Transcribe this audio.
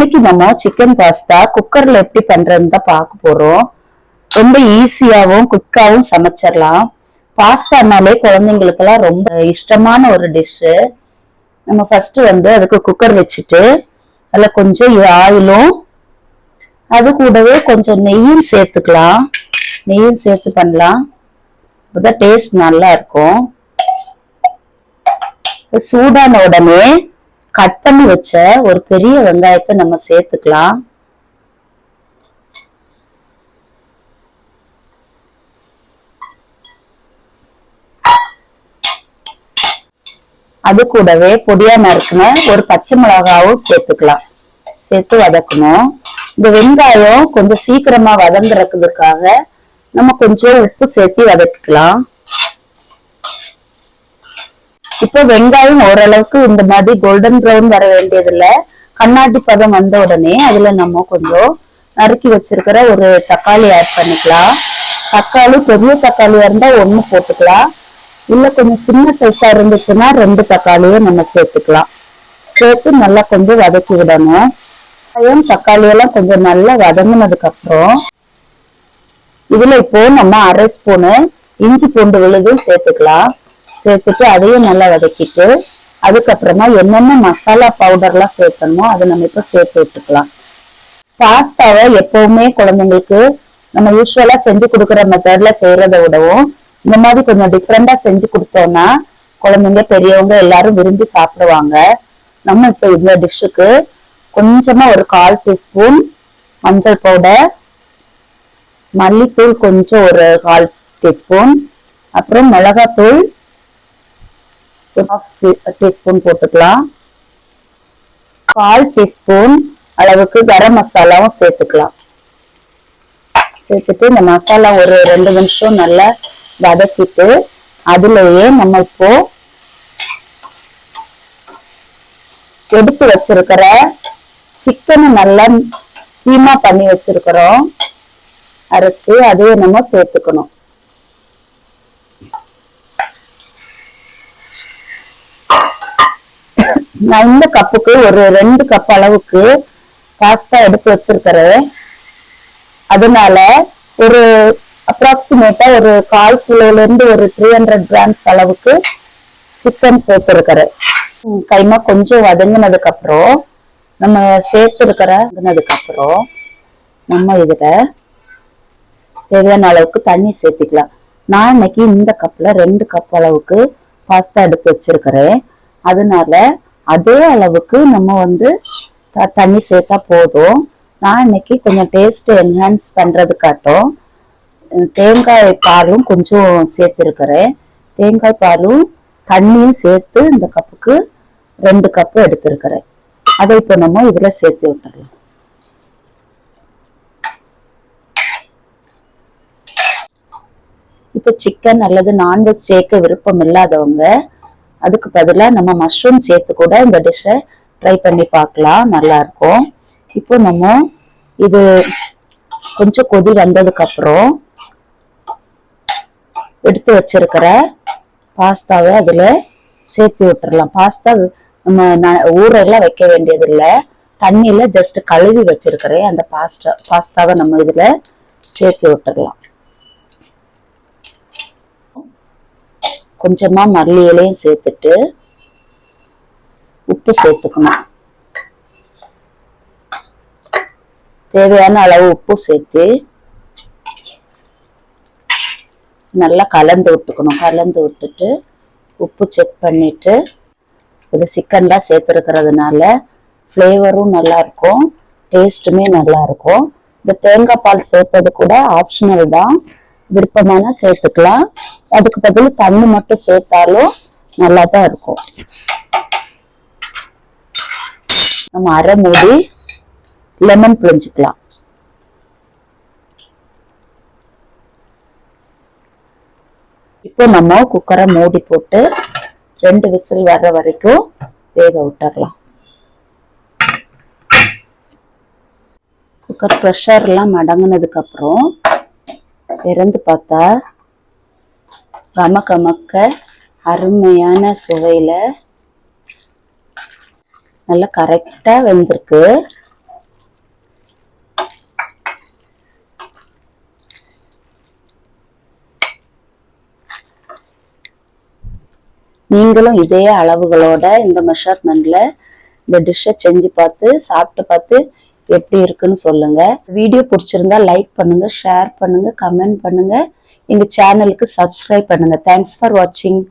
இன்னைக்கு நம்ம chicken pasta குக்கர்ல எப்படி பண்றதுன்னு தான் பார்க்க போறோம். ரொம்ப ஈஸியாவும் குயிக்காவும் சமைச்சிடலாம். பாஸ்தானாலே குழந்தைங்களுக்கு எல்லாம் ரொம்ப இஷ்டமான ஒரு டிஷ். நம்ம ஃபர்ஸ்ட் அதுக்கு குக்கர் வச்சுட்டு அதுல கொஞ்சம் ஆயிலும் அது கூடவே கொஞ்சம் நெய்யும் சேர்த்துக்கலாம். நெய்யும் சேர்த்து பண்ணலாம், அப்பதான் டேஸ்ட் நல்லா இருக்கும். சூடான உடனே கட் பண்ணி வச்ச ஒரு பெரிய வெங்காயத்தை நம்ம சேர்த்துக்கலாம். அது கூடவே பொடியா நறுக்குன ஒரு பச்சை மிளகாவும் சேர்த்துக்கலாம். சேர்த்து வதக்கணும். இந்த வெங்காயம் கொஞ்சம் சீக்கிரமா வதங்குறதுக்காக நம்ம கொஞ்சம் உப்பு சேர்த்து வதக்கிக்கலாம். இப்போ வெங்காயம் ஓரளவுக்கு இந்த மாதிரி கோல்டன் ப்ரௌன் வர வேண்டியதில்ல, கண்ணாடி பதம் வந்த உடனே அதுல நம்ம கொஞ்சம் நறுக்கி வச்சிருக்கிற ஒரு தக்காளி ஆட் பண்ணிக்கலாம். தக்காளி பெரிய தக்காளியா இருந்தா 1 போட்டுக்கலாம், இல்ல கொஞ்சம் சின்ன சைஸா இருந்துச்சுன்னா 2 தக்காளியும் நம்ம சேர்த்துக்கலாம். சேர்த்து நல்லா கொஞ்சம் வதக்கி விடணும். தக்காளி எல்லாம் கொஞ்சம் நல்லா வதங்கினதுக்கு அப்புறம் இதுல இப்போ நம்ம 1/2 ஸ்பூனு இஞ்சி பூண்டு விழுதும் சேர்த்துக்கலாம். சேர்த்துட்டு அதையும் நல்லா வதக்கிட்டு அதுக்கப்புறமா என்னென்ன மசாலா பவுடர்லாம் சேர்க்கணுமோ அதை நம்ம இப்போ சேர்த்து வச்சுக்கலாம். பாஸ்தாவை எப்பவுமே குழந்தைங்களுக்கு நம்ம யூஸ்வலா செஞ்சு கொடுக்குற மெத்தட்ல செய்யறதை விடவும் இந்த மாதிரி கொஞ்சம் டிஃப்ரெண்டா செஞ்சு கொடுத்தோம்னா குழந்தைங்க பெரியவங்க எல்லாரும் விரும்பி சாப்பிடுவாங்க. நம்ம இப்போ இந்த டிஷ்ஷுக்கு கொஞ்சமா ஒரு 1/4 டீஸ்பூன் மஞ்சள் பவுடர், மல்லித்தூள் கொஞ்சம் ஒரு 1/4 டீஸ்பூன், அப்புறம் மிளகாத்தூள் 1/2 டீஸ்பூன் போட்டுக்கலாம். 1/4 டீஸ்பூன் அளவுக்கு கரம் மசாலாவும் சேர்த்துக்கலாம். சேர்த்துட்டு இந்த மசாலா ஒரு 2 நிமிஷம் நல்லா வதக்கிட்டு அதுலயே நம்ம இப்போ எடுத்து வச்சிருக்கிற சிக்கனை நல்லா கீமா பண்ணி வச்சிருக்கிறோம், அரைச்சு அதையும் நம்ம சேர்த்துக்கணும். நான் இந்த கப்புக்கு ஒரு 2 கப் அளவுக்கு பாஸ்தா எடுத்து வச்சிருக்கிறேன். அதனால ஒரு அப்ராக்சிமேட்டா ஒரு 1/4 கிலோல இருந்து ஒரு 300 கிராம்ஸ் அளவுக்கு சிக்கன் சேர்த்திருக்கிறேன். கைமா கொஞ்சம் வதங்கினதுக்கு அப்புறம் நம்ம சேர்த்திருக்கிறதுக்கு அப்புறம் நம்ம இதுல தேவையான அளவுக்கு தண்ணி சேர்த்துக்கலாம். நான் இன்னைக்கு இந்த கப்ல 2 கப் அளவுக்கு பாஸ்தா எடுத்து வச்சிருக்கிறேன். அதனால அதே அளவுக்கு நம்ம தண்ணி சேர்த்தா போதும். நான் இன்னைக்கு கொஞ்சம் டேஸ்ட் என்ஹான்ஸ் பண்றதுக்காட்டும் தேங்காய் பாலும் கொஞ்சம் சேர்த்திருக்கிறேன். தேங்காய் பாலும் தண்ணியும் சேர்த்து இந்த கப்புக்கு 2 கப்பு எடுத்திருக்கிறேன். அதை இப்போ நம்ம இதுல சேர்த்து விட்டுறலாம். இப்போ சிக்கன் அல்லது நான்வெஜ் சேர்க்க விருப்பம் இல்லாதவங்க அதுக்கு பதிலாக நம்ம மஷ்ரூம் சேர்த்து கூட இந்த டிஷ்ஷை ட்ரை பண்ணி பார்க்கலாம், நல்லா இருக்கும். இப்போ நம்ம இது கொஞ்சம் கொதி வந்ததுக்கு அப்புறம் எடுத்து வச்சிருக்கிற பாஸ்தாவை அதுல சேர்த்து விட்டுறலாம். பாஸ்தா நம்ம ஊரெல்லாம் வைக்க வேண்டியது இல்லை, தண்ணியில ஜஸ்ட் கழுவி வச்சிருக்கிறேன் அந்த பாஸ்தாவை நம்ம இதுல சேர்த்து விட்டுறலாம். கொஞ்சமா மல்லி இலையும் சேர்த்துட்டு உப்பு சேர்த்துக்கணும். தேவையான அளவு உப்பு சேர்த்து நல்லா கலந்து விட்டுக்கணும். கலந்து விட்டுட்டு உப்பு செக் பண்ணிட்டு இது சிக்கன்லாம் சேர்த்துருக்கிறதுனால ஃப்ளேவரும் நல்லா இருக்கும், டேஸ்ட்டுமே நல்லா இருக்கும். இந்த தேங்காய் பால் சேர்த்தது கூட ஆப்ஷனல் தான், விருப்பமான சேர்த்துக்கலாம். அதுக்கு பதில் தண்ணி மட்டும் சேர்த்தாலும் நல்லா தான் இருக்கும். நம்ம அரை மூடி லெமன் புழிஞ்சுக்கலாம். இப்போ நம்ம குக்கரை மூடி போட்டு 2 விசில் வர்ற வரைக்கும் வேக விட்டுறலாம். குக்கர் ப்ரெஷர் எல்லாம் அடங்கினதுக்கு அப்புறம் திறந்து பார்த்தா கமக்க அருமையான சுவையில நல்லா கரெக்டா வெந்திருக்கு. நீங்களும் இதே அளவுகளோட இந்த மெஷர்மெண்ட்ல இந்த டிஷ்ஷை செஞ்சு பார்த்து சாப்பிட்டு பார்த்து எப்படி இருக்குன்னு சொல்லுங்க. வீடியோ பிடிச்சிருந்தா லைக் பண்ணுங்க, ஷேர் பண்ணுங்க, கமெண்ட் பண்ணுங்க, எங்க சேனலுக்கு சப்ஸ்கிரைப் பண்ணுங்க. தேங்க்ஸ் ஃபார் வாட்சிங்.